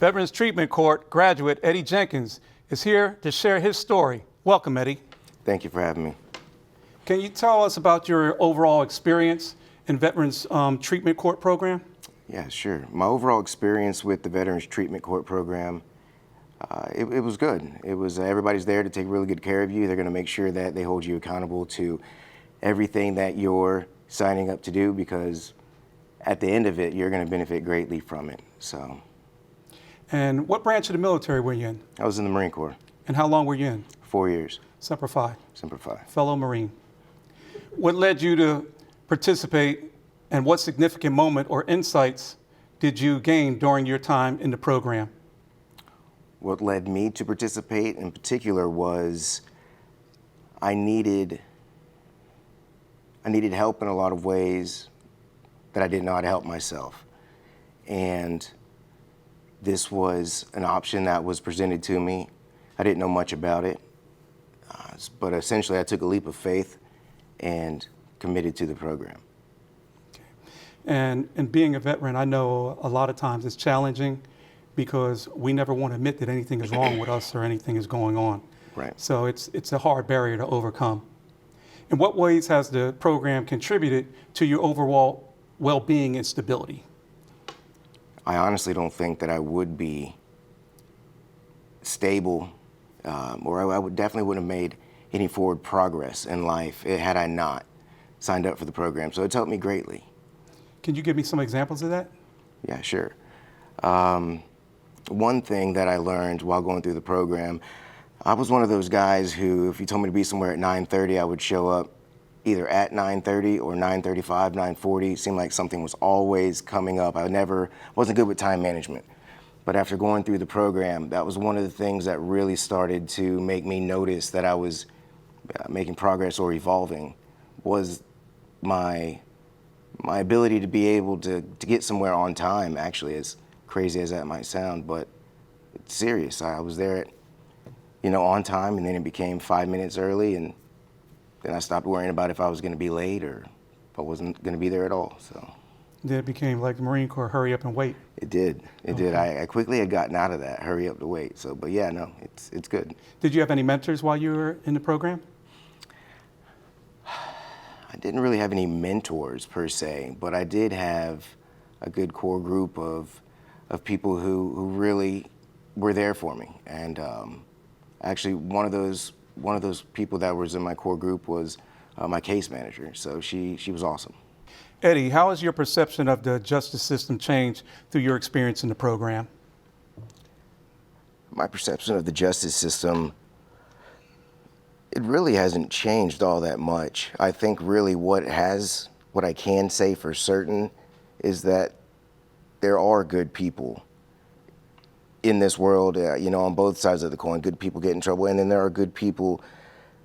Veterans Treatment Court graduate Eddie Jenkins is here to share his story. Welcome, Eddie. Thank you for having me. Can you tell us about your overall experience in Veterans Treatment Court program? Yeah, sure. My overall experience with the Veterans Treatment Court program, it was good. It was everybody's there to take really good care of you. They're going to make sure that they hold you accountable to everything that you're signing up to do, because at the end of it, you're going to benefit greatly from it. So. And what branch of the military were you in? I was in the Marine Corps. And how long were you in? 4 years. Semper Fi. Semper Fi. Fellow Marine. What led you to participate, and what significant moment or insights did you gain during your time in the program? What led me to participate in particular was I needed help in a lot of ways that I didn't know how to help myself. And this was an option that was presented to me. I didn't know much about it, but essentially I took a leap of faith and committed to the program. Okay. And being a veteran, I know a lot of times it's challenging because we never want to admit that anything is wrong with us or anything is going on. Right. So it's a hard barrier to overcome. In what ways has the program contributed to your overall well-being and stability? I honestly don't think that I would be stable, or I would definitely wouldn't have made any forward progress in life had I not signed up for the program. So it's helped me greatly. Can you give me some examples of that? Yeah, sure. One thing that I learned while going through the program, I was one of those guys who, if you told me to be somewhere at 9:30, I would show up either at 9:30 or 9:35, 9:40. It seemed like something was always coming up. Wasn't good with time management. But after going through the program, that was one of the things that really started to make me notice that I was making progress or evolving, was my ability to be able to get somewhere on time, actually, as crazy as that might sound, but it's serious. I was there at, on time, and then it became 5 minutes early, and then I stopped worrying about if I was going to be late or if I wasn't going to be there at all. So Then it became like the Marine Corps, hurry up and wait. it did. It did. I quickly had gotten out of that, hurry up to wait. So, but yeah, no, it's good. Did you have any mentors while you were in the program? I didn't really have any mentors per se, but I did have a good core group of people who really were there for me. And actually, one of those people that was in my core group was my case manager. So she was awesome. Eddie, how has your perception of the justice system changed through your experience in the program? My perception of the justice system, it really hasn't changed all that much. I think really what I can say for certain is that there are good people in this world, on both sides of the coin. Good people get in trouble, and then there are good people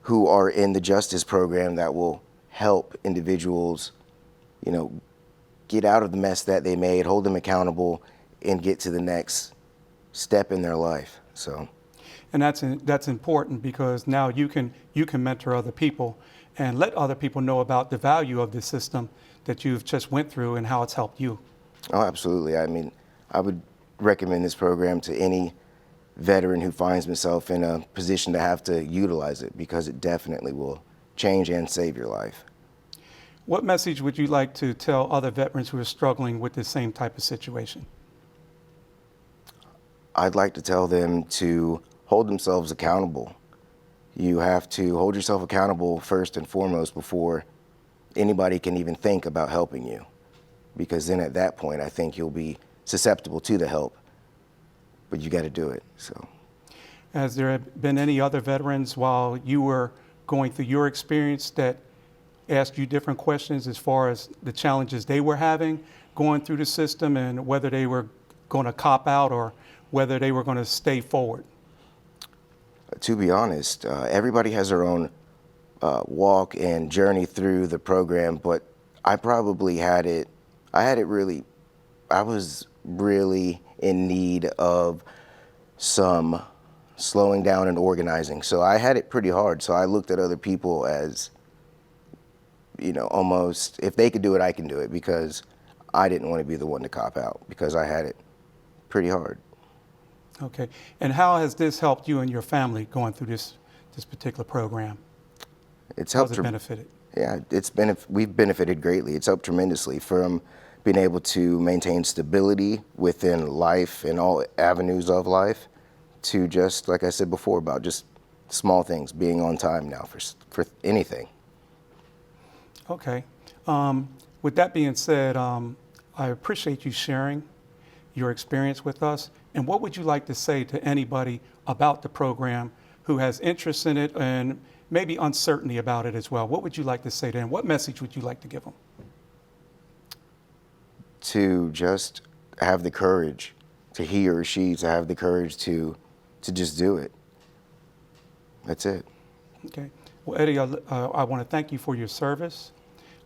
who are in the justice program that will help individuals, get out of the mess that they made, hold them accountable, and get to the next step in their life. So. And that's important, because now you can mentor other people and let other people know about the value of the system that you've just went through and how it's helped you. Oh, absolutely. I mean, I would recommend this program to any veteran who finds himself in a position to have to utilize it, because it definitely will change and save your life. What message would you like to tell other veterans who are struggling with the same type of situation? I'd like to tell them to hold themselves accountable. You have to hold yourself accountable first and foremost before anybody can even think about helping you, because then at that point I think you'll be susceptible to the help, but you got to do it. So, has there been any other veterans while you were going through your experience that asked you different questions as far as the challenges they were having going through the system, and whether they were going to cop out or whether they were going to stay forward? To be honest, everybody has their own walk and journey through the program, but I probably I was really in need of some slowing down and organizing. So I had it pretty hard. So I looked at other people as, almost, if they could do it, I can do it, because I didn't want to be the one to cop out, because I had it pretty hard. Okay. And how has this helped you and your family going through this particular program? It's How's helped. it benefited? Yeah, we've benefited greatly. It's helped tremendously from being able to maintain stability within life and all avenues of life to just, like I said before, about just small things, being on time now for anything. Okay. With that being said, I appreciate you sharing your experience with us. And what would you like to say to anybody about the program who has interest in it and maybe uncertainty about it as well? What would you like to say to them? What message would you like to give them? To just have the courage, to he or she to have the courage to just do it. That's it. Okay. Well, Eddie, I want to thank you for your service.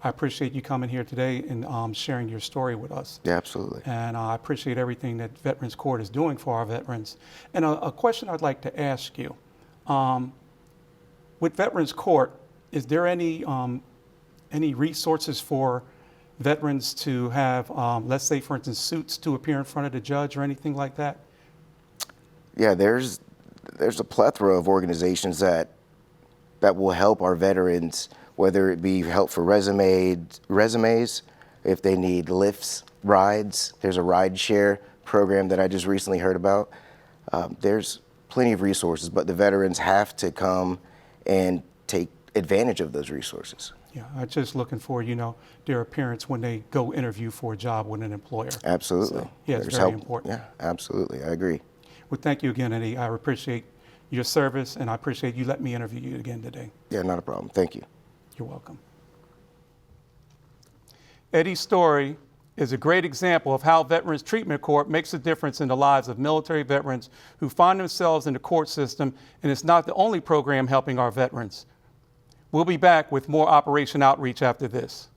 I appreciate you coming here today and sharing your story with us. Yeah, absolutely. And I appreciate everything that Veterans Court is doing for our veterans. And a question I'd like to ask you, with Veterans Court, is there any resources for veterans to have, let's say, for instance, suits to appear in front of the judge or anything like that? Yeah, there's a plethora of organizations that will help our veterans, whether it be help for resumes, if they need lifts, rides. There's a ride share program that I just recently heard about. There's plenty of resources, but the veterans have to come and take advantage of those resources. Yeah, I'm just looking for, their appearance when they go interview for a job with an employer. Absolutely. So, yeah, it's There's very help. important. Yeah, absolutely. I agree. Well, thank you again, Eddie. I appreciate your service, and I appreciate you letting me interview you again today. Yeah, not a problem. Thank you. You're welcome. Eddie's story is a great example of how Veterans Treatment Court makes a difference in the lives of military veterans who find themselves in the court system, and it's not the only program helping our veterans. We'll be back with more Operation Outreach after this.